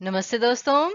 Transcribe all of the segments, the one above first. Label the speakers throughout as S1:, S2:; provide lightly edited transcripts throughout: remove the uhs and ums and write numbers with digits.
S1: नमस्ते दोस्तों।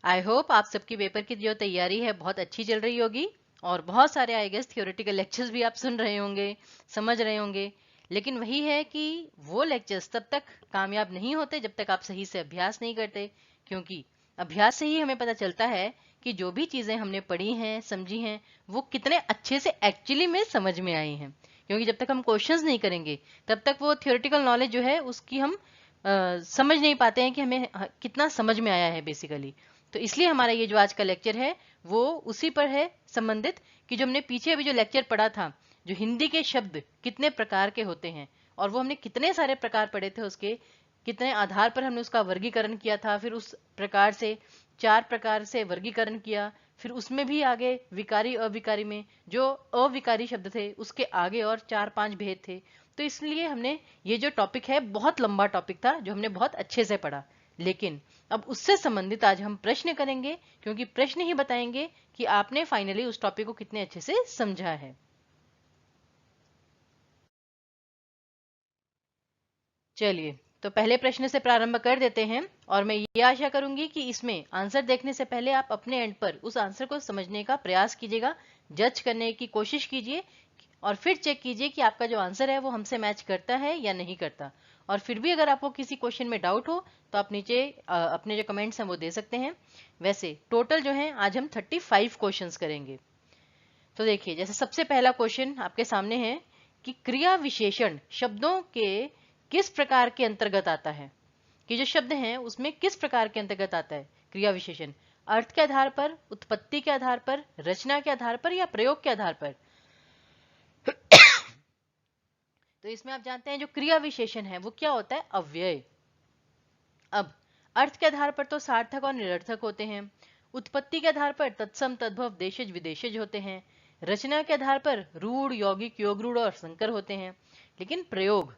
S1: I hope आप सबकी पेपर की जो तैयारी है बहुत अच्छी चल रही होगी और बहुत सारे आई गेस थियोरेटिकल लेक्चर्स भी आप सुन रहे होंगे, समझ रहे होंगे। लेकिन वही है कि वो लेक्चर्स तब तक कामयाब नहीं होते जब तक आप सही से अभ्यास नहीं करते, क्योंकि अभ्यास से ही हमें पता चलता है कि जो भी चीज़ें हमने पढ़ी हैं, समझी हैं, वो कितने अच्छे से एक्चुअली में समझ में आई हैं। क्योंकि जब तक हम क्वेश्चंस नहीं करेंगे तब तक वो थियोरेटिकल नॉलेज जो है उसकी हम समझ नहीं पाते हैं कि हमें कितना समझ में आया है बेसिकली। तो इसलिए हमारा ये जो आज का लेक्चर है वो उसी पर है संबंधित कि जो हमने पीछे अभी जो लेक्चर पढ़ा था, जो हिंदी के शब्द कितने प्रकार के होते हैं और वो हमने कितने सारे प्रकार पढ़े थे, उसके कितने आधार पर हमने उसका वर्गीकरण किया था, फिर उस प्रकार से 4 प्रकार से वर्गीकरण किया, फिर उसमें भी आगे विकारी अविकारी में जो अविकारी शब्द थे उसके आगे और 4-5 भेद थे। तो इसलिए हमने ये जो टॉपिक है बहुत लंबा टॉपिक था जो हमने बहुत अच्छे से पढ़ा। लेकिन अब उससे संबंधित आज हम प्रश्न करेंगे, क्योंकि प्रश्न ही बताएंगे कि आपने फाइनली उस टॉपिक को कितने अच्छे से समझा है। चलिए, तो पहले प्रश्न से प्रारंभ कर देते हैं और मैं ये आशा करूंगी कि इसमें आंसर देखने से पहले आप अपने एंड पर उस आंसर को समझने का प्रयास कीजिएगा, जज करने की कोशिश कीजिए और फिर चेक कीजिए कि आपका जो आंसर है वो हमसे मैच करता है या नहीं करता। और फिर भी अगर आपको किसी क्वेश्चन में डाउट हो तो आप नीचे अपने जो कमेंट्स हैं वो दे सकते हैं। वैसे टोटल जो है आज हम 35 क्वेश्चंस करेंगे। तो देखिए, जैसे सबसे पहला क्वेश्चन आपके सामने है कि क्रिया विशेषण शब्दों के किस प्रकार के अंतर्गत आता है, कि जो शब्द हैं उसमें किस प्रकार के अंतर्गत आता है क्रिया विशेषण। अर्थ के आधार पर, उत्पत्ति के आधार पर, रचना के आधार पर या प्रयोग के आधार पर। तो इसमें आप जानते हैं जो क्रिया विशेषण है वो क्या होता है, अव्यय। अब अर्थ के आधार पर तो सार्थक और निरर्थक होते हैं, उत्पत्ति के आधार पर तत्सम तद्भव देशज विदेशज होते हैं, रचना के आधार पर रूढ़ यौगिक योग रूढ़ और संकर होते हैं। लेकिन प्रयोग,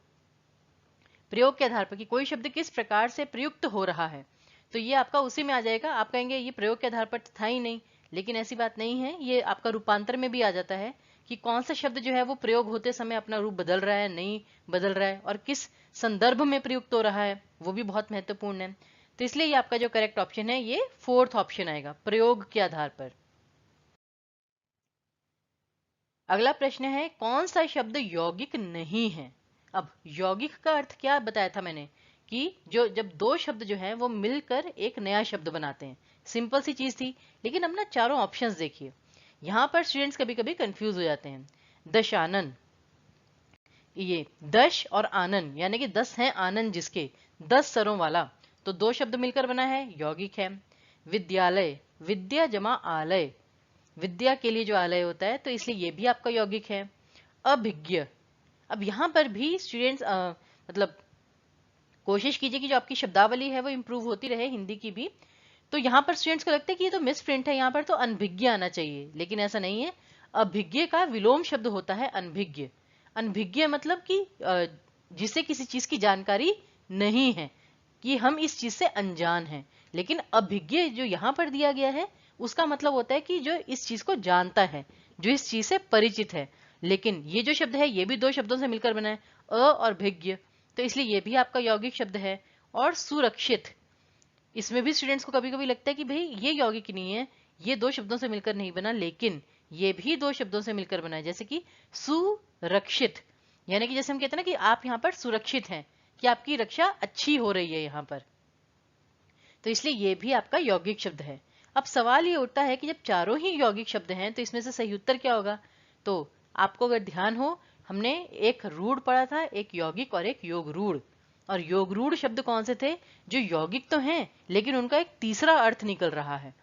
S1: प्रयोग के आधार पर कि कोई शब्द किस प्रकार से प्रयुक्त हो रहा है, तो ये आपका उसी में आ जाएगा। आप कहेंगे ये प्रयोग के आधार पर था ही नहीं, लेकिन ऐसी बात नहीं है, ये आपका रूपांतर में भी आ जाता है कि कौन सा शब्द जो है वो प्रयोग होते समय अपना रूप बदल रहा है, नहीं बदल रहा है, और किस संदर्भ में प्रयुक्त हो रहा है, वो भी बहुत महत्वपूर्ण है। तो इसलिए ये आपका जो करेक्ट ऑप्शन है ये फोर्थ ऑप्शन आएगा, प्रयोग के आधार पर। अगला प्रश्न है कौन सा शब्द यौगिक नहीं है। अब यौगिक का अर्थ क्या बताया था मैंने, कि जो जब दो शब्द जो है वो मिलकर एक नया शब्द बनाते हैं। सिंपल सी चीज थी। लेकिन अब ना चारों ऑप्शंस देखिए, यहां पर स्टूडेंट्स कभी कभी कंफ्यूज हो जाते हैं। दशानन, ये दश और आनन यानी कि 10 है आनंद जिसके, 10 सरों वाला, तो दो शब्द मिलकर बना है, यौगिक है। विद्यालय, विद्या जमा आलय, विद्या के लिए जो आलय होता है, तो इसलिए ये भी आपका यौगिक है। अभिज्ञ, अब यहाँ पर भी स्टूडेंट्स मतलब कोशिश कीजिए कि जो आपकी शब्दावली है वो इंप्रूव होती रहे हिंदी की भी। तो यहाँ पर स्टूडेंट्स को लगता है कि ये तो मिस प्रिंट है, यहाँ पर तो अनभिज्ञ आना चाहिए, लेकिन ऐसा नहीं है। अभिज्ञ का विलोम शब्द होता है अनभिज्ञ। अनभिज्ञ मतलब कि जिसे किसी चीज की जानकारी नहीं है, कि हम इस चीज से अनजान हैं। लेकिन अभिज्ञ जो यहाँ पर दिया गया है उसका मतलब होता है कि जो इस चीज को जानता है, जो इस चीज से परिचित है। लेकिन ये जो शब्द है ये भी दो शब्दों से मिलकर बना है, अ और भिज्ञ, तो इसलिए ये भी आपका यौगिक शब्द है। और सुरक्षित, इसमें भी स्टूडेंट्स को कभी कभी लगता है कि भाई ये यौगिक नहीं है, ये दो शब्दों से मिलकर नहीं बना, लेकिन ये भी दो शब्दों से मिलकर बना है। जैसे कि सुरक्षित, यानी कि जैसे हम कहते हैं ना कि आप यहाँ पर सुरक्षित हैं, कि आपकी रक्षा अच्छी हो रही है यहाँ पर, तो इसलिए ये भी आपका यौगिक शब्द है। अब सवाल ये उठता है कि जब चारों ही यौगिक शब्द हैं तो इसमें से सही उत्तर क्या होगा। तो आपको अगर ध्यान हो, हमने एक रूढ़ पढ़ा था, एक यौगिक और एक योग रूढ़। और योग रूढ़ शब्द कौन से थे, जो यौगिक तो हैं लेकिन उनका एक तीसरा अर्थ निकल रहा है।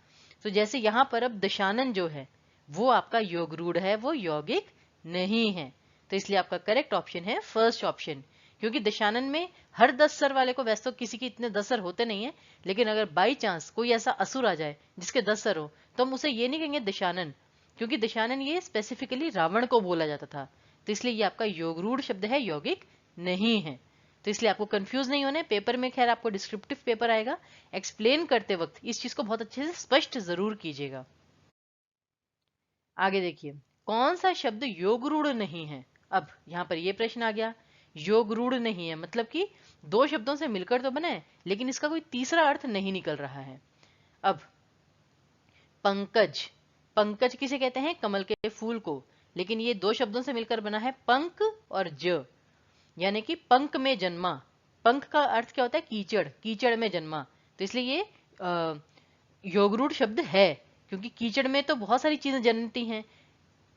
S1: तो जैसे यहाँ पर अब दशानन जो है वो आपका योग रूढ़ है, वो यौगिक नहीं है। तो इसलिए आपका करेक्ट ऑप्शन है फर्स्ट ऑप्शन। क्योंकि दशानन में हर 10 सर वाले को, वैसे तो किसी के इतने 10 सर होते नहीं है, लेकिन अगर बाई चांस कोई ऐसा असुर आ जाए जिसके 10 सर हो, तो हम उसे ये नहीं कहेंगे दशानन, क्योंकि दशानन ये स्पेसिफिकली रावण को बोला जाता था। तो इसलिए ये आपका योगरूढ़ शब्द है, यौगिक नहीं है। तो इसलिए आपको कंफ्यूज नहीं होने, पेपर में खैर आपको डिस्क्रिप्टिव पेपर आएगा, एक्सप्लेन करते वक्त इस चीज को बहुत अच्छे से स्पष्ट जरूर कीजिएगा। आगे देखिए, कौन सा शब्द योगरूढ़ नहीं है। अब यहाँ पर ये प्रश्न आ गया योग रूढ़ नहीं है, मतलब कि दो शब्दों से मिलकर तो बना है लेकिन इसका कोई तीसरा अर्थ नहीं निकल रहा है। अब पंकज, पंकज किसे कहते हैं? कमल के फूल को, लेकिन ये दो शब्दों से मिलकर बना है पंक और ज, यानी कि पंख में जन्मा। पंख का अर्थ क्या होता है? कीचड़, कीचड़ में जन्मा। तो इसलिए ये योगरूढ़ शब्द है, क्योंकि कीचड़ में तो बहुत सारी चीजें जन्मती हैं,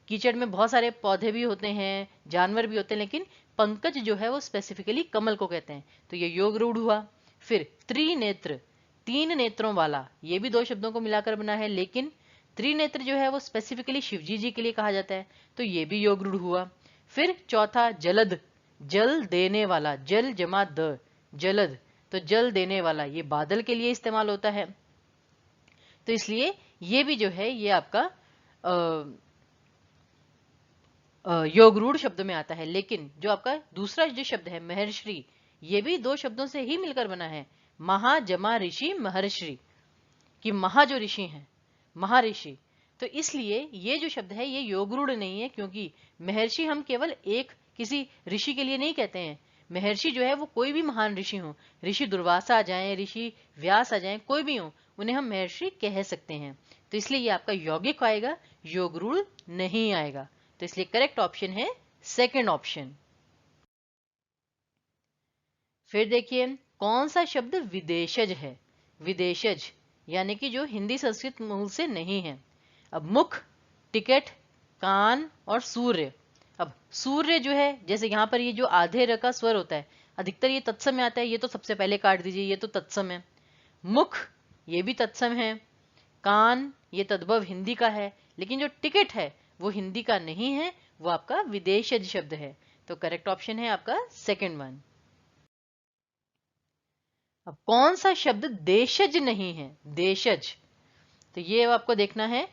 S1: कीचड़ में बहुत सारे पौधे भी होते हैं, जानवर भी होते हैं, लेकिन पंकज जो है वो स्पेसिफिकली कमल को कहते हैं, तो ये योग रूढ़ हुआ। फिर त्रिनेत्र, तीन नेत्रों वाला, ये भी दो शब्दों को मिलाकर बना है, लेकिन त्रिनेत्र जो है वो स्पेसिफिकली शिवजी जी के लिए कहा जाता है, तो ये भी योग रूढ़ हुआ। फिर चौथा जलद, जल देने वाला, जल जमा द, जलद, तो जल देने वाला, ये बादल के लिए इस्तेमाल होता है, तो इसलिए ये भी जो है ये आपका योग रूढ़ शब्द में आता है। लेकिन जो आपका दूसरा जो शब्द है महर्षि, ये भी दो शब्दों से ही मिलकर बना है, महा जमा ऋषि महर्षि, कि महा जो ऋषि हैं, महर्षि, तो इसलिए ये जो शब्द है ये योग रूढ़ नहीं है, क्योंकि महर्षि हम केवल एक किसी ऋषि के लिए नहीं कहते हैं। महर्षि जो है वो कोई भी महान ऋषि हो, ऋषि दुर्वासा आ जाए, ऋषि व्यास आ जाए, कोई भी हो, उन्हें हम महर्षि कह सकते हैं। तो इसलिए ये आपका यौगिक आएगा, योग रूढ़ नहीं आएगा। तो इसलिए करेक्ट ऑप्शन है सेकंड ऑप्शन। फिर देखिए कौन सा शब्द विदेशज है? विदेशज यानी कि जो हिंदी संस्कृत मूल से नहीं है। अब मुख, टिकट, कान और सूर्य। अब सूर्य जो है, जैसे यहाँ पर ये जो आधे र का स्वर होता है, अधिकतर ये तत्सम में आता है, ये तो सबसे पहले काट दीजिए, ये तो तत्सम है। मुख ये भी तत्सम है। कान ये तद्भव हिंदी का है, लेकिन जो टिकट है वो हिंदी का नहीं है, वो आपका विदेशज शब्द है। तो करेक्ट ऑप्शन है आपका सेकंड वन। अब कौन सा शब्द देशज नहीं है? देशज, तो ये आपको देखना है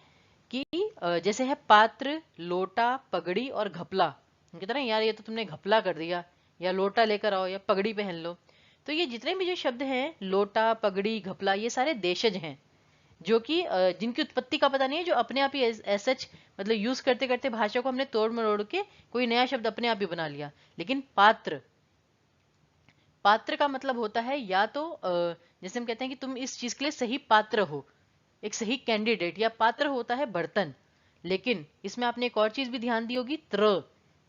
S1: कि जैसे है पात्र, लोटा, पगड़ी और घपला। कहते ना यार ये तो तुमने घपला कर दिया, या लोटा लेकर आओ या पगड़ी पहन लो। तो ये जितने भी जो शब्द हैं, लोटा, पगड़ी, घपला, ये सारे देशज हैं, जो कि जिनकी उत्पत्ति का पता नहीं है, जो अपने आप ही सच मतलब यूज करते करते भाषा को हमने तोड़ मरोड़ के कोई नया शब्द अपने आप ही बना लिया। लेकिन पात्र, पात्र का मतलब होता है या तो जैसे हम कहते हैं कि तुम इस चीज के लिए सही पात्र हो, एक सही कैंडिडेट, या पात्र होता है बर्तन। लेकिन इसमें आपने एक और चीज भी ध्यान दी होगी, त्र,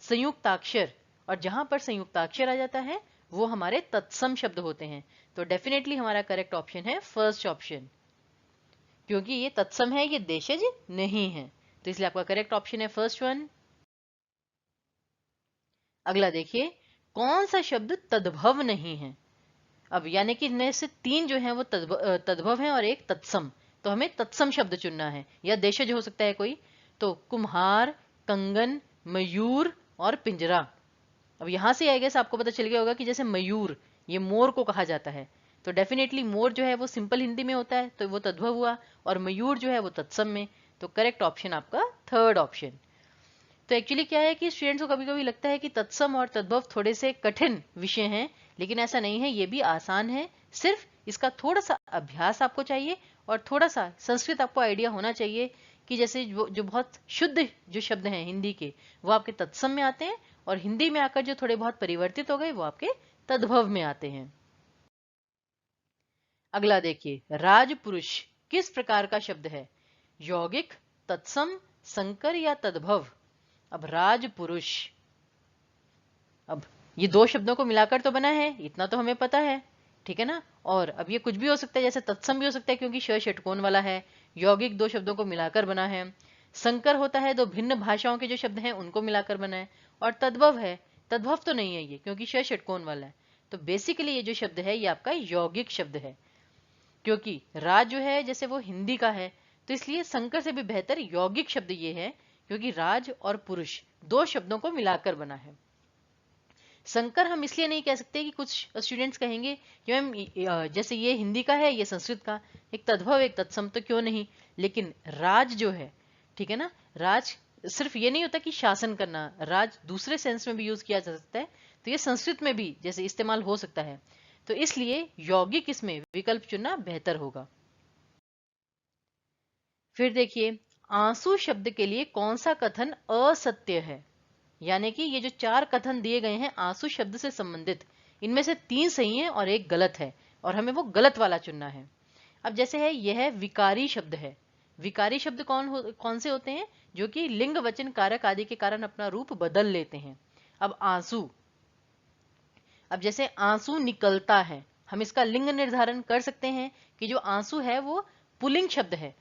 S1: संयुक्ताक्षर, और जहां पर संयुक्ताक्षर आ जाता है वो हमारे तत्सम शब्द होते हैं। तो डेफिनेटली हमारा करेक्ट ऑप्शन है फर्स्ट ऑप्शन, क्योंकि ये तत्सम है, ये देशज नहीं है। तो इसलिए आपका करेक्ट ऑप्शन है फर्स्ट वन। अगला देखिए कौन सा शब्द तद्भव नहीं है? अब यानी कि इनमें से तीन जो है वो तद्भव है और एक तत्सम, तो हमें तत्सम शब्द चुनना है, या देशज हो सकता है कोई। तो कुम्हार, कंगन, मयूर और पिंजरा। अब यहां से आई गेस आपको पता चल गया होगा कि जैसे मयूर ये मोर को कहा जाता है, तो डेफिनेटली मोर जो है वो सिंपल हिंदी में होता है, तो वो तद्भव हुआ, और मयूर जो है वो तत्सम में। तो करेक्ट ऑप्शन आपका थर्ड ऑप्शन। तो एक्चुअली क्या है कि स्टूडेंट्स को कभी कभी लगता है कि तत्सम और तद्भव थोड़े से कठिन विषय हैं, लेकिन ऐसा नहीं है, ये भी आसान है। सिर्फ इसका थोड़ा सा अभ्यास आपको चाहिए, और थोड़ा सा संस्कृत आपको आइडिया होना चाहिए कि जैसे जो बहुत शुद्ध जो शब्द हैं हिंदी के, वो आपके तत्सम में आते हैं, और हिंदी में आकर जो थोड़े बहुत परिवर्तित हो गए वो आपके तद्भव में आते हैं। अगला देखिए राजपुरुष किस प्रकार का शब्द है? यौगिक, तत्सम, संकर या तद्भव? अब राजपुरुष, अब ये दो शब्दों को मिलाकर तो बना है, इतना तो हमें पता है, ठीक है ना। और अब ये कुछ भी हो सकता है, जैसे तत्सम भी हो सकता है क्योंकि श षटकोण वाला है। यौगिक दो शब्दों को मिलाकर बना है। संकर होता है दो भिन्न भाषाओं के जो शब्द हैं उनको मिलाकर बना है। और तद्भव है, तद्भव तो नहीं है ये क्योंकि श षटकोण वाला है। तो बेसिकली ये जो शब्द है ये आपका यौगिक शब्द है, क्योंकि राज जो है जैसे वो हिंदी का है, तो इसलिए संकर से भी बेहतर यौगिक शब्द ये है, क्योंकि राज और पुरुष दो शब्दों को मिलाकर बना है। संकर हम इसलिए नहीं कह सकते कि कुछ स्टूडेंट्स कहेंगे कि मैम जैसे ये हिंदी का है ये संस्कृत का, एक तद्भव एक तत्सम, तो क्यों नहीं। लेकिन राज जो है, ठीक है ना, राज सिर्फ ये नहीं होता कि शासन करना, राज दूसरे सेंस में भी यूज किया जा सकता है, तो ये संस्कृत में भी जैसे इस्तेमाल हो सकता है। तो इसलिए यौगिक इसमें विकल्प चुनना बेहतर होगा। फिर देखिए आंसू शब्द के लिए कौन सा कथन असत्य है? यानी कि ये जो 4 कथन दिए गए हैं आंसू शब्द से संबंधित, इनमें से 3 सही हैं और 1 गलत है, और हमें वो गलत वाला चुनना है। अब जैसे है, यह विकारी शब्द है। विकारी शब्द कौन से होते हैं? जो कि लिंग वचन कारक आदि के कारण अपना रूप बदल लेते हैं। अब आंसू, अब जैसे आंसू निकलता है, हम इसका लिंग निर्धारण कर सकते हैं कि जो आंसू है वो पुल्लिंग शब्द है।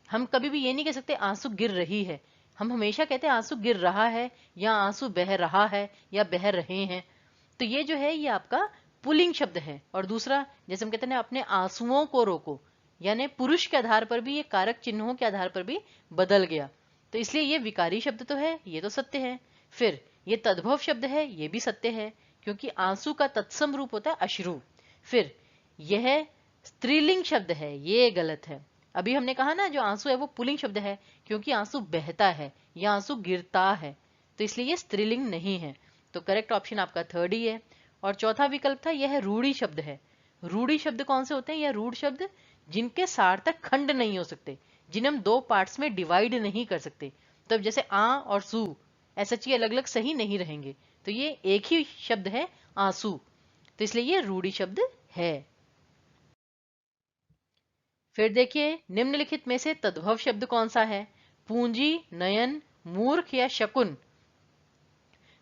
S1: हम कभी भी ये नहीं कह सकते आंसू गिर रही है, हम हमेशा कहते हैं आंसू गिर रहा है, या आंसू बह रहा है, या बह रहे हैं। तो ये जो है ये आपका पुल्लिंग शब्द है। और दूसरा, जैसे हम कहते हैं अपने आंसुओं को रोको, यानी पुरुष के आधार पर भी, ये कारक चिन्हों के आधार पर भी बदल गया, तो इसलिए ये विकारी शब्द तो है, ये तो सत्य है। फिर ये तद्भव शब्द है, ये भी सत्य है, क्योंकि आंसू का तत्सम रूप होता है अश्रु। फिर यह स्त्रीलिंग शब्द है, ये गलत है। अभी हमने कहा ना जो आंसू है वो पुल्लिंग शब्द है, क्योंकि आंसू बहता है या आंसू गिरता है, तो इसलिए ये स्त्रीलिंग नहीं है। तो करेक्ट ऑप्शन आपका 3rd ही है। और चौथा विकल्प था, यह रूढ़ी शब्द है। रूढ़ी शब्द कौन से होते हैं? यह रूढ़ शब्द जिनके सार्थक खंड नहीं हो सकते, जिन्हें हम 2 पार्ट्स में डिवाइड नहीं कर सकते। तो अब जैसे आ और सू, ऐसा चीज अलग अलग सही नहीं रहेंगे, तो ये एक ही शब्द है आंसू, तो इसलिए ये रूढ़ी शब्द है। फिर देखिए, निम्नलिखित में से तद्भव शब्द कौन सा है? पूंजी, नयन, मूर्ख या शकुन।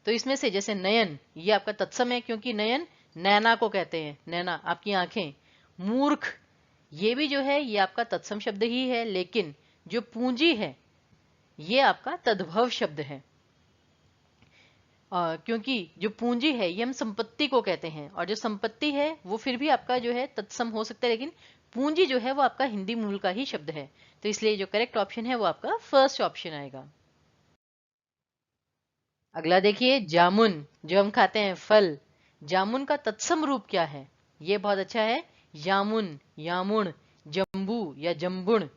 S1: तो इसमें से जैसे नयन, ये आपका तत्सम है, क्योंकि नयन नैना को कहते हैं, नैना आपकी आंखें। मूर्ख, ये भी जो है ये आपका तत्सम शब्द ही है, लेकिन जो पूंजी है ये आपका तद्भव शब्द है। क्योंकि जो पूंजी है ये हम संपत्ति को कहते हैं, और जो संपत्ति है वो फिर भी आपका जो है तत्सम हो सकता है, लेकिन पूंजी जो है वो आपका हिंदी मूल का ही शब्द है। तो इसलिए जो करेक्ट ऑप्शन है वो आपका फर्स्ट ऑप्शन आएगा। अगला देखिए, जामुन, जो हम खाते हैं फल, जामुन का तत्सम रूप क्या है? ये बहुत अच्छा है, यामुन, यामुन, जम्बू या जम्बुण।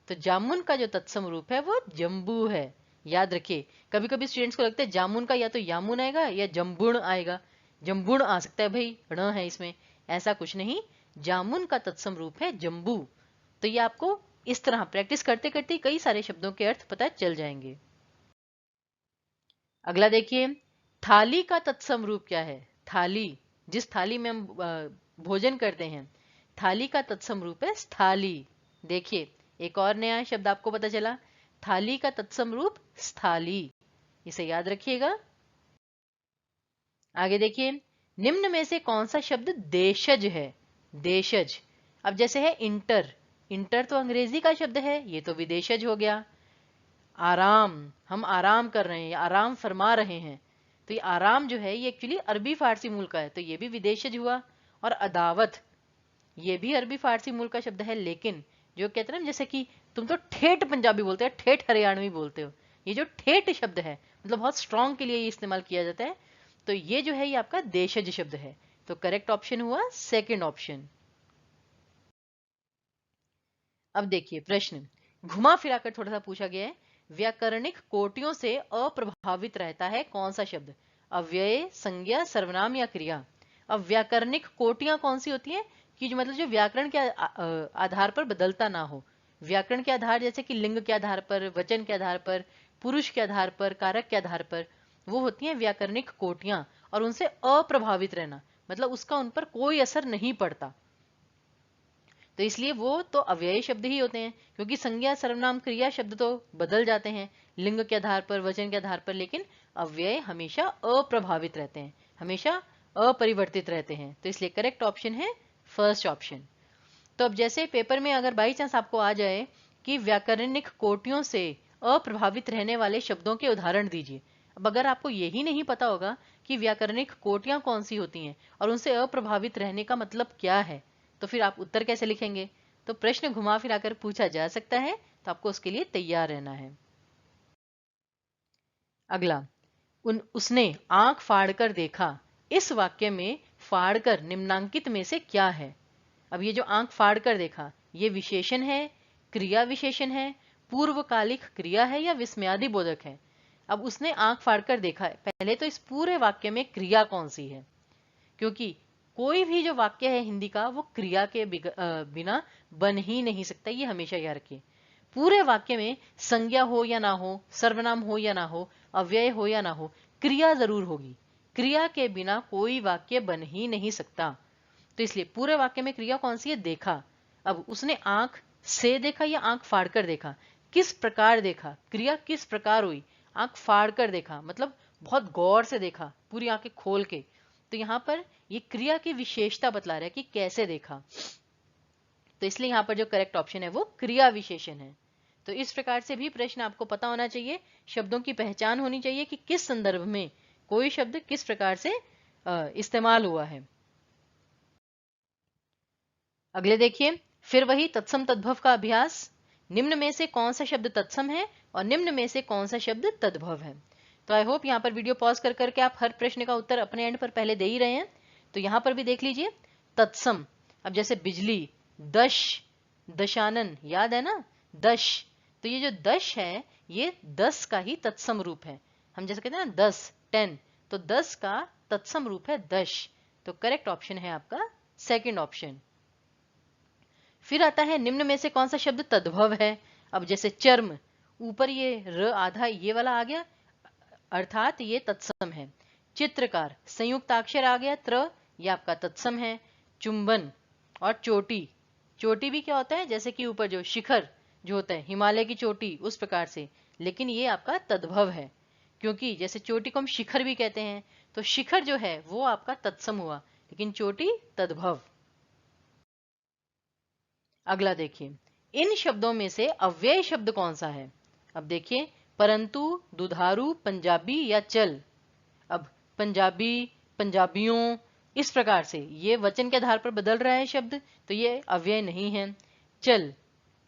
S1: तो जामुन का जो तत्सम रूप है वो जम्बू है। याद रखिए, कभी कभी स्टूडेंट्स को लगता है जामुन का या तो यामुन आएगा या जम्बुण आएगा, जम्बुण आ सकता है भाई, ण है इसमें, ऐसा कुछ नहीं। जामुन का तत्सम रूप है जम्बू। तो ये आपको इस तरह प्रैक्टिस करते करते कई सारे शब्दों के अर्थ पता चल जाएंगे। अगला देखिए, थाली का तत्सम रूप क्या है? थाली, जिस थाली में हम भोजन करते हैं, थाली का तत्सम रूप है स्थाली। देखिए, एक और नया शब्द आपको पता चला, थाली का तत्सम रूप स्थाली, इसे याद रखिएगा। आगे देखिए, निम्न में से कौन सा शब्द देशज है? देशज, अब जैसे है इंटर, इंटर तो अंग्रेजी का शब्द है, ये तो विदेशज हो गया। आराम, हम आराम कर रहे हैं, आराम फरमा रहे हैं, तो ये आराम जो है ये एक्चुअली अरबी फारसी मूल का है, तो ये भी विदेशज हुआ। और अदावत, ये भी अरबी फारसी मूल का शब्द है, लेकिन जो कहते हैं ना, जैसे कि तुम तो ठेठ पंजाबी बोलते हो, ठेठ हरियाणवी बोलते हो, ये जो ठेठ शब्द है मतलब बहुत स्ट्रांग के लिए ये इस्तेमाल किया जाता है, तो ये जो है ये आपका देशज शब्द है। तो करेक्ट ऑप्शन हुआ 2nd ऑप्शन। अब देखिए प्रश्न, घुमा फिराकर थोड़ा सा पूछा गया है, व्याकरणिक कोटियों से अप्रभावित रहता है कौन सा शब्द? अव्यय, संज्ञा, सर्वनाम या क्रिया। अब व्याकरणिक कोटियां कौन सी होती हैं? कि जो मतलब जो व्याकरण के आधार पर बदलता ना हो। व्याकरण के आधार जैसे कि लिंग के आधार पर, वचन के आधार पर, पुरुष के आधार पर, कारक के आधार पर, वो होती हैं व्याकरणिक कोटियां, और उनसे अप्रभावित रहना मतलब उसका उन पर कोई असर नहीं पड़ता, तो इसलिए वो तो अव्ययी शब्द ही होते हैं, क्योंकि संज्ञा, सर्वनाम, क्रिया शब्द तो बदल जाते हैं लिंग के आधार पर, वचन के आधार पर, लेकिन अव्यय हमेशा अप्रभावित रहते हैं, हमेशा अपरिवर्तित रहते हैं। तो इसलिए करेक्ट ऑप्शन है फर्स्ट ऑप्शन। तो अब जैसे पेपर में अगर बाई चांस आपको आ जाए कि व्याकरणिक कोटियों से अप्रभावित रहने वाले शब्दों के उदाहरण दीजिए, अब अगर आपको यही नहीं पता होगा कि व्याकरणिक कोटियां कौन सी होती हैं और उनसे अप्रभावित रहने का मतलब क्या है, तो फिर आप उत्तर कैसे लिखेंगे? तो प्रश्न घुमा फिराकर पूछा जा सकता है, तो आपको उसके लिए तैयार रहना है। अगला, उसने आंख फाड़कर देखा, इस वाक्य में फाड़कर निम्नांकित में से क्या है? अब ये जो आंख फाड़कर देखा, ये विशेषण है, क्रिया विशेषण है, पूर्वकालिक क्रिया है, या विस्मयादि बोधक है? अब उसने आंख फाड़कर देखा है, पहले तो इस पूरे वाक्य में क्रिया कौन सी है? क्योंकि कोई भी जो वाक्य है हिंदी का वो क्रिया के बिना बन ही नहीं सकता, ये हमेशा याद रखिए। पूरे वाक्य में संज्ञा हो या ना हो, सर्वनाम हो या ना हो, अव्यय हो या ना हो, क्रिया जरूर होगी। क्रिया के बिना कोई वाक्य बन ही नहीं सकता। तो इसलिए पूरे वाक्य में क्रिया कौन सी है? देखा। अब उसने आंख से देखा या आंख फाड़कर देखा? किस प्रकार देखा? क्रिया किस प्रकार हुई? आंख फाड़कर देखा, मतलब बहुत गौर से देखा, पूरी आंखें खोल के। तो यहाँ पर ये क्रिया की विशेषता बतला रहा है कि कैसे देखा। तो इसलिए यहाँ पर जो करेक्ट ऑप्शन है वो क्रिया विशेषण है। तो इस प्रकार से भी प्रश्न आपको पता होना चाहिए, शब्दों की पहचान होनी चाहिए कि किस संदर्भ में कोई शब्द किस प्रकार से इस्तेमाल हुआ है। अगले देखिए, फिर वही तत्सम तद्भव का अभ्यास। निम्न में से कौन सा शब्द तत्सम है और निम्न में से कौन सा शब्द तद्भव है? तो आई होप यहाँ पर वीडियो पॉज कर करके आप हर प्रश्न का उत्तर अपने एंड पर पहले दे ही रहे हैं। तो यहाँ पर भी देख लीजिए तत्सम। अब जैसे बिजली, दश, दशानन, याद है ना, दश। तो ये जो दश है ये 10 का ही तत्सम रूप है। हम जैसे कहते हैं ना 10, 10, तो 10 का तत्सम रूप है दश। तो करेक्ट ऑप्शन है आपका सेकंड ऑप्शन। फिर आता है निम्न में से कौन सा शब्द तद्भव है? अब जैसे चर्म, ऊपर ये र आधा ये वाला आ गया, अर्थात ये तत्सम है। चित्रकार, संयुक्ताक्षर आ गया त्र, ये आपका तत्सम है। चुंबन और चोटी, चोटी भी क्या होता है? जैसे कि ऊपर जो शिखर जो होता है, हिमालय की चोटी, उस प्रकार से, लेकिन ये आपका तद्भव है, क्योंकि जैसे चोटी को हम शिखर भी कहते हैं, तो शिखर जो है वो आपका तत्सम हुआ, लेकिन चोटी तद्भव। अगला देखिए, इन शब्दों में से अव्यय शब्द कौन सा है? अब देखिए, परंतु, दुधारू, पंजाबी या चल। अब पंजाबी, पंजाबियों, इस प्रकार से ये वचन के आधार पर बदल रहा है शब्द, तो ये अव्यय नहीं है। चल,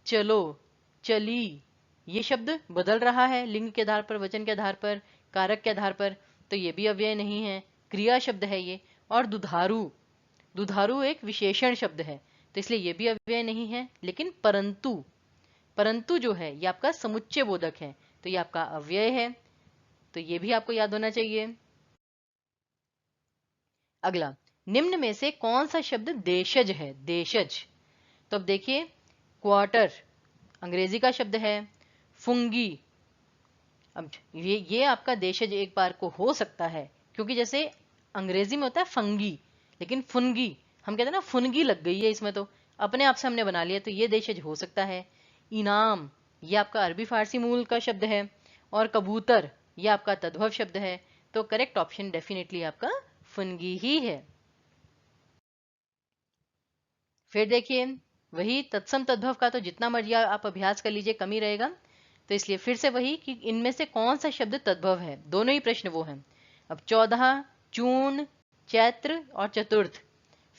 S1: चलो, चली, ये शब्द बदल रहा है लिंग के आधार पर, वचन के आधार पर, कारक के आधार पर, तो ये भी अव्यय नहीं है, क्रिया शब्द है ये। और दुधारू, दुधारू एक विशेषण शब्द है, तो इसलिए ये भी अव्यय नहीं है। लेकिन परंतु, परंतु जो है ये आपका समुच्चय बोधक है, तो ये आपका अव्यय है, तो ये भी आपको याद होना चाहिए। अगला, निम्न में से कौन सा शब्द देशज है? देशज। तो अब देखिए, क्वार्टर अंग्रेजी का शब्द है, फुंगी, अब ये आपका देशज एक बार को हो सकता है, क्योंकि जैसे अंग्रेजी में होता है फंगी, लेकिन फुनगी हम कहते हैं ना, फुनगी लग गई है इसमें, तो अपने आप से हमने बना लिया, तो ये देशज हो सकता है। इनाम, ये आपका अरबी फारसी मूल का शब्द है। और कबूतर, ये आपका तद्भव शब्द है। तो करेक्ट ऑप्शन डेफिनेटली आपका फुनगी ही है। फिर देखिए, वही तत्सम तद्भव का तो जितना मर्जी आप अभ्यास कर लीजिए कम ही रहेगा, तो इसलिए फिर से वही कि इनमें से कौन सा शब्द तद्भव है, दोनों ही प्रश्न वो हैं। अब 14, चूर्ण, चैत्र और चतुर्थ।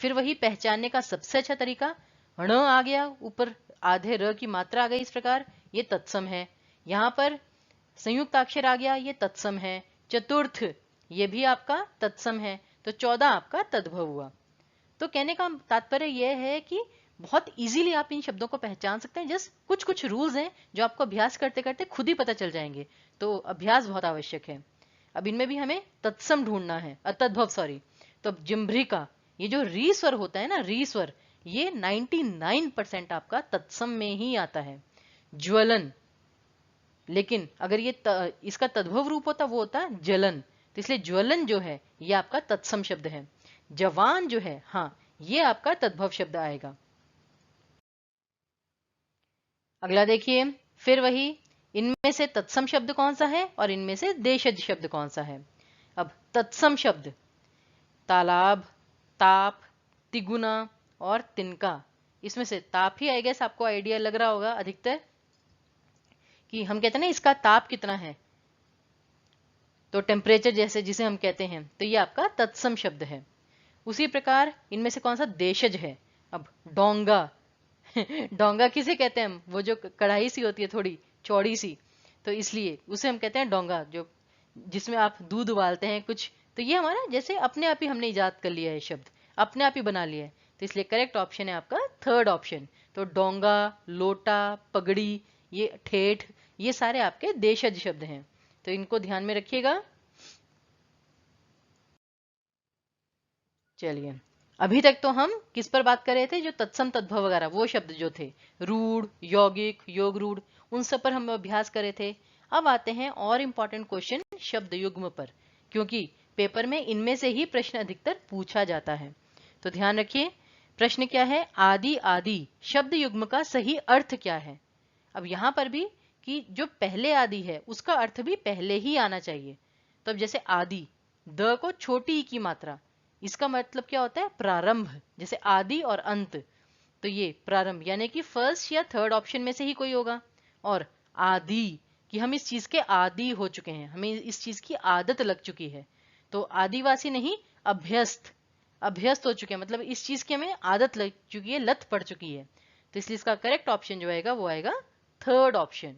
S1: फिर वही पहचानने का सबसे अच्छा तरीका, ण आ गया ऊपर, आधे र की मात्रा आ गई, इस प्रकार ये तत्सम है। यहाँ पर संयुक्त अक्षर आ गया, ये तत्सम है। चतुर्थ, ये भी आपका तत्सम है, तो 14 आपका तद्भव हुआ। तो कहने का तात्पर्य यह है कि बहुत इजीली आप इन शब्दों को पहचान सकते हैं। जस्ट कुछ कुछ रूल्स हैं जो आपको अभ्यास करते करते खुद ही पता चल जाएंगे, तो अभ्यास बहुत आवश्यक है। अब इनमें भी हमें तत्सम ढूंढना है, तद्भव सॉरी। तो अब जिम्भ्रिका, ये जो री स्वर होता है ना, री स्वर, ये 99% आपका तत्सम में ही आता है। ज्वलन, लेकिन अगर ये इसका तद्भव रूप होता वो होता जलन, तो इसलिए ज्वलन जो है ये आपका तत्सम शब्द है। जवान जो है, हाँ, ये आपका तद्भव शब्द आएगा। अगला देखिए, फिर वही, इनमें से तत्सम शब्द कौन सा है और इनमें से देशज शब्द कौन सा है? अब तत्सम शब्द, तालाब, ताप, तिगुना और तिनका। इसमें से ताप ही आई गेस आपको आइडिया लग रहा होगा अधिकतर, कि हम कहते हैं ना इसका ताप कितना है, तो टेम्परेचर जैसे जिसे हम कहते हैं, तो ये आपका तत्सम शब्द है। उसी प्रकार इनमें से कौन सा देशज है? अब डोंगा डोंगा किसे कहते हैं हम? वो जो कढ़ाई सी होती है थोड़ी चौड़ी सी, तो इसलिए उसे हम कहते हैं डोंगा, जो जिसमें आप दूध उबालते हैं कुछ। तो ये हमारा जैसे अपने आप ही हमने इजाद कर लिया है शब्द, अपने आप ही बना लिया है, तो इसलिए करेक्ट ऑप्शन है आपका थर्ड ऑप्शन। तो डोंगा, लोटा, पगड़ी, ये ठेठ, ये सारे आपके देशज शब्द हैं, तो इनको ध्यान में रखिएगा। चलिए, अभी तक तो हम किस पर बात कर रहे थे? जो तत्सम तद्भव वगैरह वो शब्द जो थे, रूढ़, यौगिक, योग रूढ़, उन सब पर हम अभ्यास कर रहे थे। अब आते हैं और इम्पोर्टेंट क्वेश्चन शब्द युग्म पर, क्योंकि पेपर में इनमें से ही प्रश्न अधिकतर पूछा जाता है। तो ध्यान रखिए, प्रश्न क्या है, आदि आदि शब्द युग्म का सही अर्थ क्या है। अब यहां पर भी कि जो पहले आदि है उसका अर्थ भी पहले ही आना चाहिए। तो अब जैसे आदि, द को छोटी ई की मात्रा, इसका मतलब क्या होता है, प्रारंभ। जैसे आदि और अंत, तो ये प्रारंभ यानी कि फर्स्ट या थर्ड ऑप्शन में से ही कोई होगा। और आदि कि हम इस चीज के आदि हो चुके हैं, हमें इस चीज की आदत लग चुकी है। तो आदिवासी नहीं, अभ्यस्त, अभ्यस्त हो चुके हैं, मतलब इस चीज की हमें आदत लग चुकी है, लत पड़ चुकी है। तो इसलिए इसका करेक्ट ऑप्शन जो आएगा वो आएगा थर्ड ऑप्शन।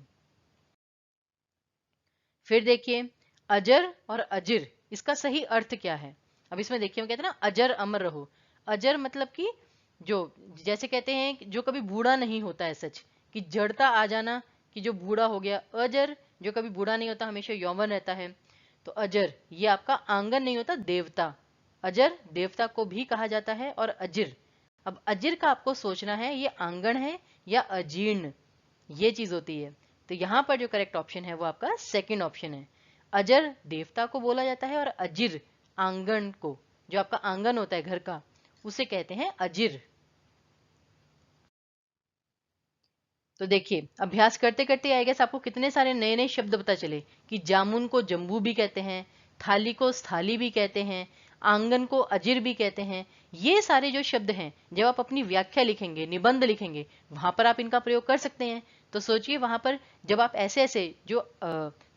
S1: फिर देखिए, अजर और अजिर, इसका सही अर्थ क्या है। अब इसमें देखिए, हम कहते हैं ना अजर अमर रहो। अजर मतलब कि जो, जैसे कहते हैं जो कभी बूढ़ा नहीं होता है, सच कि जड़ता आ जाना, कि जो बूढ़ा हो गया। अजर जो कभी बूढ़ा नहीं होता, हमेशा यौवन रहता है। तो अजर ये आपका आंगन नहीं होता, देवता। अजर देवता को भी कहा जाता है। और अजिर, अब अजिर का आपको सोचना है ये आंगन है या अजीर्ण, ये चीज होती है। तो यहां पर जो करेक्ट ऑप्शन है वो आपका सेकंड ऑप्शन है। अजर देवता को बोला जाता है और अजिर आंगन को, जो आपका आंगन होता है घर का, उसे कहते हैं अजिर। तो देखिए, अभ्यास करते करते आई गेस आपको कितने सारे नए नए शब्द पता चले कि जामुन को जम्बू भी कहते हैं, थाली को स्थाली भी कहते हैं, आंगन को अजिर भी कहते हैं। ये सारे जो शब्द हैं, जब आप अपनी व्याख्या लिखेंगे, निबंध लिखेंगे, वहां पर आप इनका प्रयोग कर सकते हैं। तो सोचिए वहां पर जब आप ऐसे ऐसे जो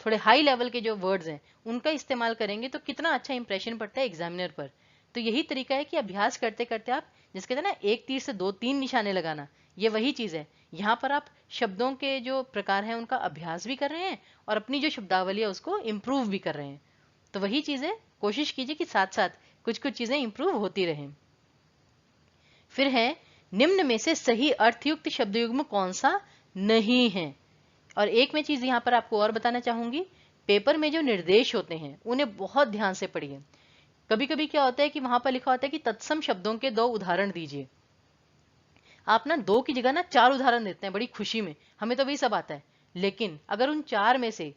S1: थोड़े हाई लेवल के जो वर्ड्स हैं उनका इस्तेमाल करेंगे तो कितना अच्छा इंप्रेशन पड़ता है एग्जामिनर पर। तो यही तरीका है कि अभ्यास करते करते आप, जिसके कहते हैं ना एक तीर से दो तीन निशाने लगाना, ये वही चीज है। यहाँ पर आप शब्दों के जो प्रकार हैं उनका अभ्यास भी कर रहे हैं और अपनी जो शब्दावली है उसको इम्प्रूव भी कर रहे हैं। तो वही चीज है, कोशिश कीजिए कि साथ साथ कुछ कुछ चीजें इम्प्रूव होती रहें। फिर है, निम्न में से सही अर्थयुक्त शब्द युग्म कौन सा नहीं है। और एक मैं चीज यहाँ पर आपको और बताना चाहूंगी, पेपर में जो निर्देश होते हैं उन्हें बहुत ध्यान से पढ़िए। कभी कभी क्या होता है कि वहां पर लिखा होता है कि तत्सम शब्दों के 2 उदाहरण दीजिए। आप ना 2 की जगह ना 4 उदाहरण देते हैं बड़ी खुशी में, हमें तो वही सब आता है। लेकिन अगर उन 4 में से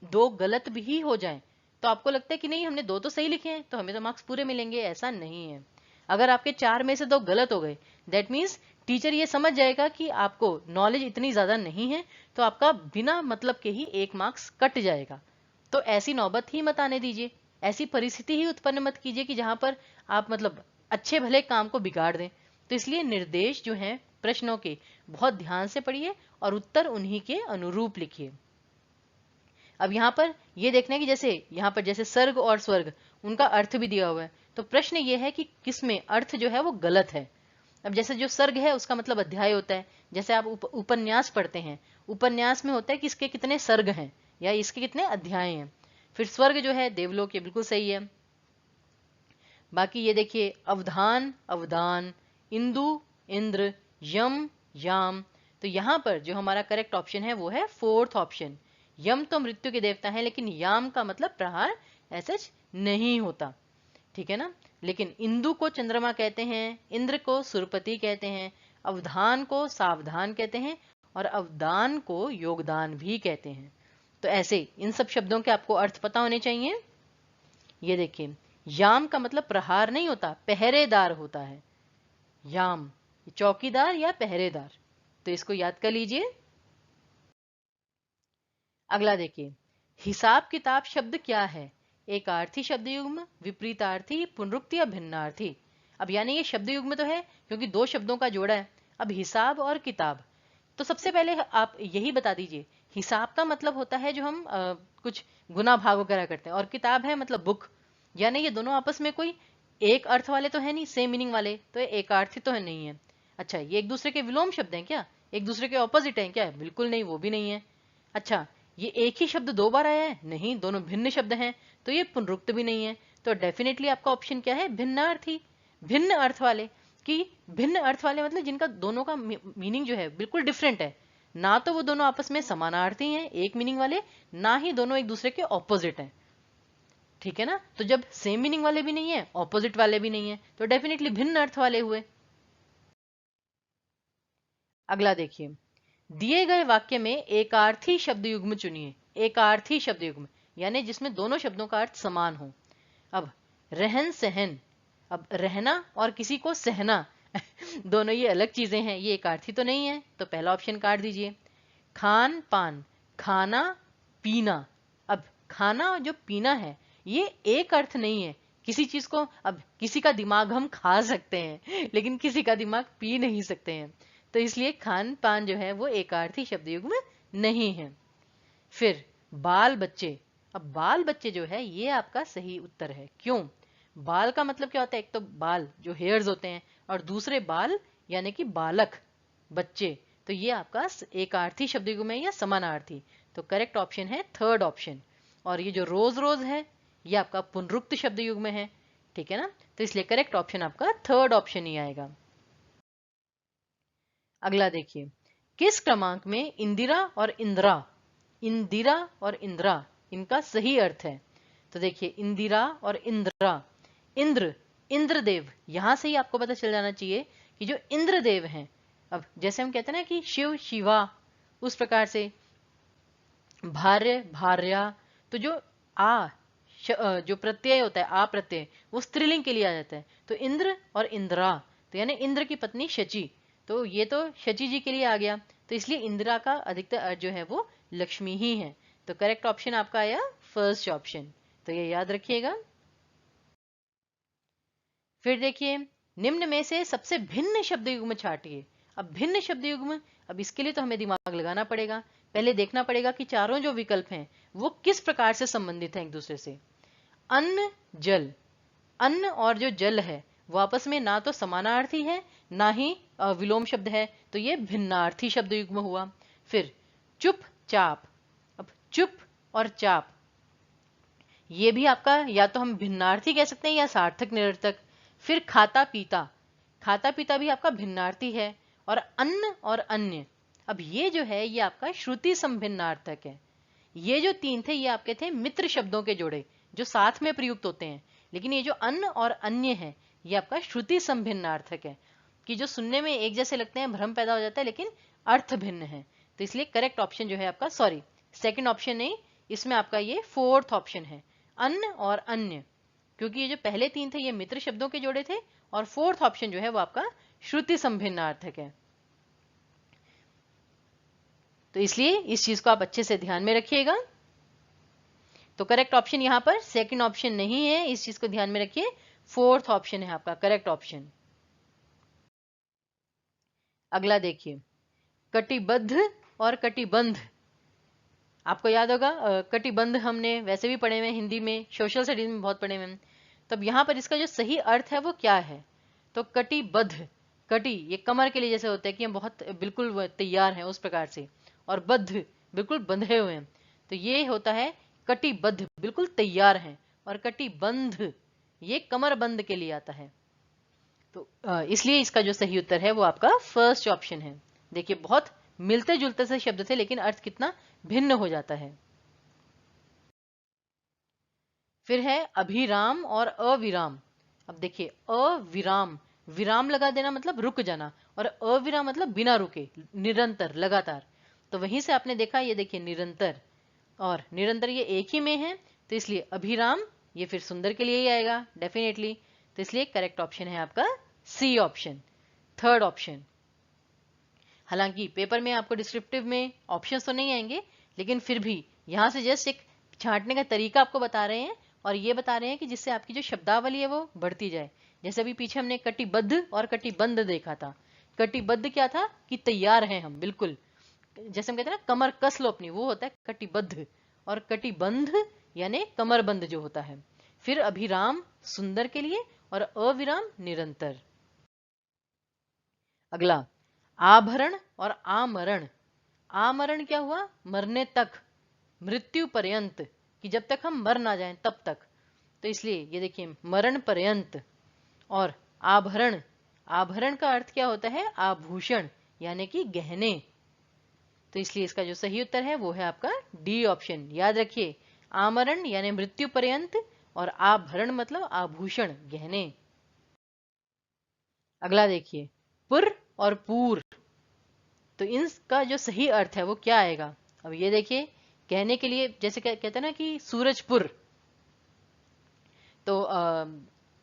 S1: 2 गलत भी हो जाएं तो आपको लगता है कि नहीं हमने 2 तो सही लिखे हैं तो हमें तो मार्क्स पूरे मिलेंगे, ऐसा नहीं है। अगर आपके 4 में से 2 गलत हो गए, दैट मीन्स टीचर ये समझ जाएगा कि आपको नॉलेज इतनी ज्यादा नहीं है, तो आपका बिना मतलब के ही 1 मार्क्स कट जाएगा। तो ऐसी नौबत ही मत आने दीजिए, ऐसी परिस्थिति ही उत्पन्न मत कीजिए कि जहां पर आप मतलब अच्छे भले काम को बिगाड़ दें। तो इसलिए निर्देश जो हैं प्रश्नों के बहुत ध्यान से पढ़िए और उत्तर उन्हीं के अनुरूप लिखिए। अब यहाँ पर ये देखना है कि जैसे यहाँ पर जैसे सर्ग और स्वर्ग, उनका अर्थ भी दिया हुआ है। तो प्रश्न ये है कि किसमें अर्थ जो है वो गलत है। अब जैसे जो सर्ग है उसका मतलब अध्याय होता है। जैसे आप उपन्यास पढ़ते हैं, उपन्यास में होता है कि इसके कितने सर्ग हैं या इसके कितने अध्याय हैं। फिर स्वर्ग जो है देवलोक, ये बिल्कुल सही है। बाकी ये देखिए, अवधान अवदान, इंदु इंद्र, यम याम। तो यहां पर जो हमारा करेक्ट ऑप्शन है वो है फोर्थ ऑप्शन। यम तो मृत्यु के देवता है, लेकिन याम का मतलब प्रहार ऐसा नहीं होता, ठीक है ना। लेकिन इंदु को चंद्रमा कहते हैं, इंद्र को सुरपति कहते हैं, अवधान को सावधान कहते हैं और अवदान को योगदान भी कहते हैं। तो ऐसे इन सब शब्दों के आपको अर्थ पता होने चाहिए। ये देखिए, याम का मतलब प्रहार नहीं होता, पहरेदार होता है। याम चौकीदार या पहरेदार, तो इसको याद कर लीजिए। अगला देखिए, हिसाब किताब शब्द क्या है। एकार्थी शब्द युग्म, विपरीतार्थी, पुनरुक्ति या भिन्नार्थी। अब यानी ये शब्द युग्म तो है क्योंकि 2 शब्दों का जोड़ा है। अब हिसाब और किताब, तो सबसे पहले आप यही बता दीजिए, हिसाब का मतलब होता है जो हम कुछ गुना भाग वगैरह करते हैं, और किताब है मतलब बुक। यानी ये दोनों आपस में कोई एक अर्थ वाले तो है नहीं, सेम मीनिंग वाले, तो ये एकार्थी तो है नहीं है। अच्छा, ये एक दूसरे के विलोम शब्द हैं क्या, एक दूसरे के ऑपोजिट हैं क्या, बिल्कुल नहीं, वो भी नहीं है। अच्छा, ये एक ही शब्द 2 बार आया है, नहीं, दोनों भिन्न शब्द हैं, तो ये पुनरुक्त भी नहीं है। तो डेफिनेटली आपका ऑप्शन क्या है, भिन्नार्थी, भिन्न अर्थ वाले। कि भिन्न अर्थ वाले मतलब जिनका दोनों का मीनिंग जो है बिल्कुल डिफरेंट है, ना तो वो दोनों आपस में समानार्थी हैं एक मीनिंग वाले, ना ही दोनों एक दूसरे के ऑपोजिट हैं, ठीक है ना। तो जब सेम मीनिंग वाले भी नहीं है, ऑपोजिट वाले भी नहीं है, तो डेफिनेटली भिन्न अर्थ वाले हुए। अगला देखिए, दिए गए वाक्य में एकार्थी शब्द युग्म चुनिए। एकार्थी शब्द युग्म यानी जिसमें दोनों शब्दों का अर्थ समान हो। अब रहन सहन, अब रहना और किसी को सहना दोनों ये अलग चीजें हैं, ये एक अर्थी तो नहीं है, तो पहला ऑप्शन काट दीजिए। खान पान, खाना पीना, अब खाना जो पीना है ये एक अर्थ नहीं है किसी चीज को। अब किसी का दिमाग हम खा सकते हैं लेकिन किसी का दिमाग पी नहीं सकते हैं, तो इसलिए खान पान जो है वो एकार्थी शब्द युग्म नहीं है। फिर बाल बच्चे, अब बाल बच्चे जो है ये आपका सही उत्तर है। क्यों? बाल का मतलब क्या होता है? एक तो बाल जो हेयर्स होते हैं और दूसरे बाल यानी कि बालक, बच्चे, तो ये आपका एकार्थी शब्द युग्म है या समानार्थी। तो करेक्ट ऑप्शन है थर्ड ऑप्शन। और ये जो रोज रोज है ये आपका पुनरुक्त शब्द युग्म है, ठीक है ना, तो इसलिए करेक्ट ऑप्शन आपका थर्ड ऑप्शन ही आएगा। अगला देखिए, किस क्रमांक में इंदिरा और इंदिरा, इंदिरा और इंदिरा इनका सही अर्थ है? तो देखिए इंदिरा और इंदिरा, इंद्र, इंद्रदेव, यहां से ही आपको पता चल जाना चाहिए कि जो इंद्रदेव हैं, अब जैसे हम कहते हैं ना कि शिव शिवा, उस प्रकार से भार्य भार्या, तो जो जो प्रत्यय होता है आ प्रत्यय वो स्त्रीलिंग के लिए आ जाता है। तो इंद्र और इंदिरा, तो यानी इंद्र की पत्नी शची, तो ये तो शची जी के लिए आ गया, तो इसलिए इंदिरा का अधिकतर अर्थ जो है वो लक्ष्मी ही है। तो करेक्ट ऑप्शन आपका आया फर्स्ट ऑप्शन, तो ये याद रखिएगा। फिर देखिए, निम्न में से सबसे भिन्न शब्द युग्म छांटिए। अब भिन्न शब्द युग्म, अब इसके लिए तो हमें दिमाग लगाना पड़ेगा, पहले देखना पड़ेगा कि चारों जो विकल्प हैं वो किस प्रकार से संबंधित हैं एक दूसरे से। अन्न जल, अन्न और जो जल है वो आपस में ना तो समानार्थी है ना ही विलोम शब्द है, तो ये भिन्नार्थी शब्द युग्म हुआ। फिर चुप चाप, अब चुप और चाप ये भी आपका या तो हम भिन्नार्थी कह सकते हैं या सार्थक निरर्थक। फिर खाता पीता, खाता पीता भी आपका भिन्नार्थी है। और अन्न और अन्य, अब ये जो है ये आपका श्रुति संभिन्नार्थक है। ये जो तीन थे ये आपके थे मित्र शब्दों के जोड़े जो साथ में प्रयुक्त होते हैं, लेकिन ये जो अन्न और अन्य है ये आपका श्रुति संभिन्नार्थक है, कि जो सुनने में एक जैसे लगते हैं, भ्रम पैदा हो जाता है लेकिन अर्थ भिन्न है। तो इसलिए करेक्ट ऑप्शन जो है आपका, सॉरी सेकंड ऑप्शन नहीं, इसमें आपका ये फोर्थ ऑप्शन है, अन्न और अन्य, क्योंकि ये जो पहले तीन थे ये मित्र शब्दों के जोड़े थे और फोर्थ ऑप्शन जो है वो आपका श्रुति संभिन्नार्थक है। तो इसलिए इस चीज को आप अच्छे से ध्यान में रखिएगा। तो करेक्ट ऑप्शन यहां पर सेकंड ऑप्शन नहीं है, इस चीज को ध्यान में रखिए, फोर्थ ऑप्शन है आपका करेक्ट ऑप्शन। अगला देखिए, कटिबद्ध और कटिबंध, आपको याद होगा कटिबंध हमने वैसे भी पढ़े हुए हिंदी में, सोशल स्टडीज में बहुत पढ़े हुए। तब यहाँ पर इसका जो सही अर्थ है वो क्या है? तो कटिबद्ध, कटी ये कमर के लिए जैसे होता है कि हम बहुत बिल्कुल तैयार हैं उस प्रकार से, और बद्ध बिल्कुल बंधे हुए हैं, तो ये होता है कटिबद्ध बिल्कुल तैयार हैं। और कटिबंध ये कमर बंद के लिए आता है। तो इसलिए इसका जो सही उत्तर है वो आपका फर्स्ट ऑप्शन है। देखिए बहुत मिलते जुलते से शब्द थे लेकिन अर्थ कितना भिन्न हो जाता है। फिर है अभिराम और अविराम। अब देखिए अविराम, विराम लगा देना मतलब रुक जाना, और अविराम मतलब बिना रुके, निरंतर, लगातार। तो वहीं से आपने देखा, ये देखिए निरंतर और निरंतर ये एक ही में है, तो इसलिए अभिराम ये फिर सुंदर के लिए ही आएगा डेफिनेटली। तो इसलिए करेक्ट ऑप्शन है आपका सी ऑप्शन, थर्ड ऑप्शन। हालांकि पेपर में आपको डिस्क्रिप्टिव में ऑप्शंस तो नहीं आएंगे, लेकिन फिर भी यहाँ से जस्ट एक छांटने का तरीका आपको बता रहे हैं, और ये बता रहे हैं कि जिससे आपकी जो शब्दावली है वो बढ़ती जाए। जैसे अभी पीछे हमने कटिबद्ध और कटिबंध देखा था। कटिबद्ध क्या था कि तैयार हैं हम बिल्कुल, जैसे हम कहते हैं ना कमर कस लो अपनी, वो होता है कटिबद्ध। और कटिबंध यानी कमरबंद जो होता है। फिर अभिराम सुंदर के लिए, और अविराम निरंतर। अगला आभरण और आमरण। आमरण क्या हुआ? मरने तक, मृत्यु पर्यंत, कि जब तक हम मर ना जाएं तब तक, तो इसलिए ये देखिए मरण पर्यंत। और आभरण, आभरण का अर्थ क्या होता है? आभूषण यानी कि गहने। तो इसलिए इसका जो सही उत्तर है वो है आपका डी ऑप्शन। याद रखिए आमरण यानी मृत्यु पर्यंत, और आभरण मतलब आभूषण, गहने। अगला देखिए पुर और पूर, तो इनका जो सही अर्थ है वो क्या आएगा? अब ये देखिए कहने के लिए जैसे कहते हैं ना कि सूरजपुर, तो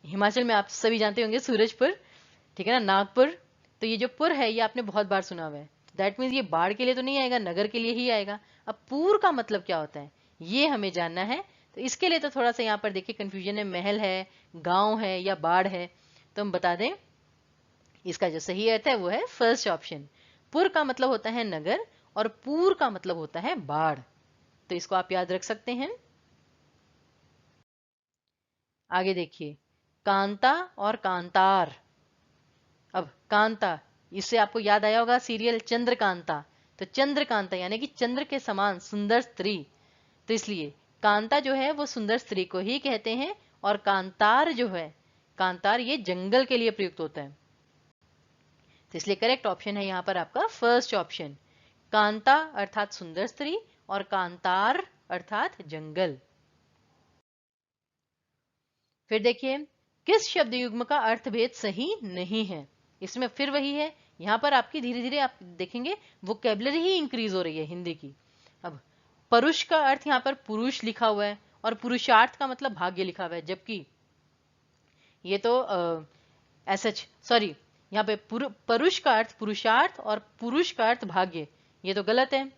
S1: हिमाचल में आप सभी जानते होंगे सूरजपुर, ठीक है ना, नागपुर। तो ये जो पुर है ये आपने बहुत बार सुना हुआ है, दैट मीन्स ये बाढ़ के लिए तो नहीं आएगा, नगर के लिए ही आएगा। अब पूर का मतलब क्या होता है ये हमें जानना है। तो इसके लिए तो थोड़ा सा यहाँ पर देखिए कंफ्यूजन है, महल है, गांव है या बाढ़ है। तो हम बता दें, इसका जो सही अर्थ है वो है फर्स्ट ऑप्शन। पुर का मतलब होता है नगर और पूर का मतलब होता है बाढ़। तो इसको आप याद रख सकते हैं। आगे देखिए, कांता और कांतार। अब कांता, इससे आपको याद आया होगा सीरियल चंद्रकांता। तो चंद्रकांता यानी कि चंद्र के समान सुंदर स्त्री। तो इसलिए कांता जो है वो सुंदर स्त्री को ही कहते हैं, और कांतार जो है, कांतार ये जंगल के लिए प्रयुक्त होता है। तो इसलिए करेक्ट ऑप्शन है यहाँ पर आपका फर्स्ट ऑप्शन, कांता अर्थात सुंदर स्त्री और कांतार अर्थात जंगल। फिर देखिए, किस शब्द युग्म का अर्थभेद सही नहीं है। इसमें फिर वही है, यहाँ पर आपकी धीरे धीरे आप देखेंगे वोकेबलरी ही इंक्रीज हो रही है हिंदी की। अब परुष का अर्थ यहाँ पर पुरुष लिखा हुआ है और पुरुषार्थ का मतलब भाग्य लिखा हुआ है, जबकि ये तो एसएच सॉरी, यहाँ पे परुष का अर्थ पुरुषार्थ और पुरुष का अर्थ भाग्य, ये तो गलत है।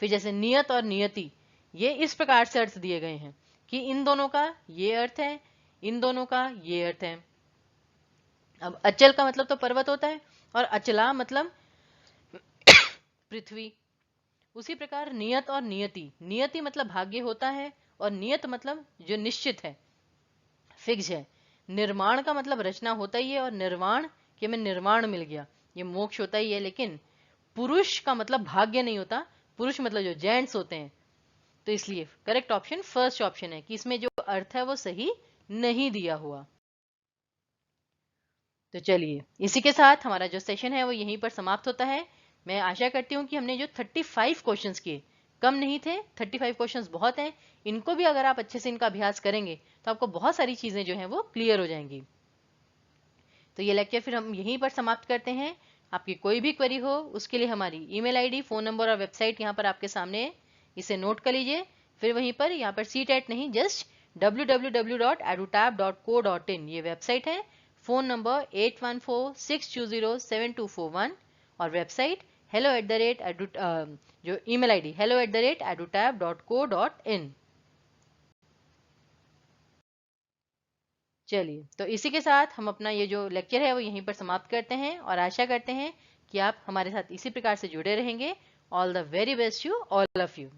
S1: फिर जैसे नियत और नियति, ये इस प्रकार से अर्थ दिए गए हैं कि इन दोनों का ये अर्थ है, इन दोनों का ये अर्थ है। अब अचल का मतलब तो पर्वत होता है और अचला मतलब पृथ्वी। उसी प्रकार नियत और नियति, नियति मतलब भाग्य होता है और नियत मतलब जो निश्चित है, फिक्स है। निर्माण का मतलब रचना होता ही है, और निर्वाण कि हमें निर्वाण मिल गया, ये मोक्ष होता ही है। लेकिन पुरुष का मतलब भाग्य नहीं होता, पुरुष मतलब जो जेंट्स होते हैं। तो इसलिए करेक्ट ऑप्शन फर्स्ट ऑप्शन है कि इसमें जो अर्थ है वो सही नहीं दिया हुआ। तो चलिए, इसी के साथ हमारा जो सेशन है वो यहीं पर समाप्त होता है। मैं आशा करती हूँ कि हमने जो 35 क्वेश्चंस किए, कम नहीं थे, 35 क्वेश्चंस बहुत हैं। इनको भी अगर आप अच्छे से इनका अभ्यास करेंगे तो आपको बहुत सारी चीजें जो हैं वो क्लियर हो जाएंगी। तो ये लेक्चर फिर हम यहीं पर समाप्त करते हैं। आपकी कोई भी क्वेरी हो उसके लिए हमारी ईमेल आईडी, फोन नंबर और वेबसाइट यहाँ पर आपके सामने है, इसे नोट कर लीजिए। फिर वहीं पर यहाँ पर CTET नहीं, जस्ट www.edutab.co.in ये वेबसाइट है। फोन नंबर 8146207241 और वेबसाइट जो ईमेल आईडी hello@edutab.co.in। चलिए, तो इसी के साथ हम अपना ये जो लेक्चर है वो यहीं पर समाप्त करते हैं, और आशा करते हैं कि आप हमारे साथ इसी प्रकार से जुड़े रहेंगे। All the very best you, all of you.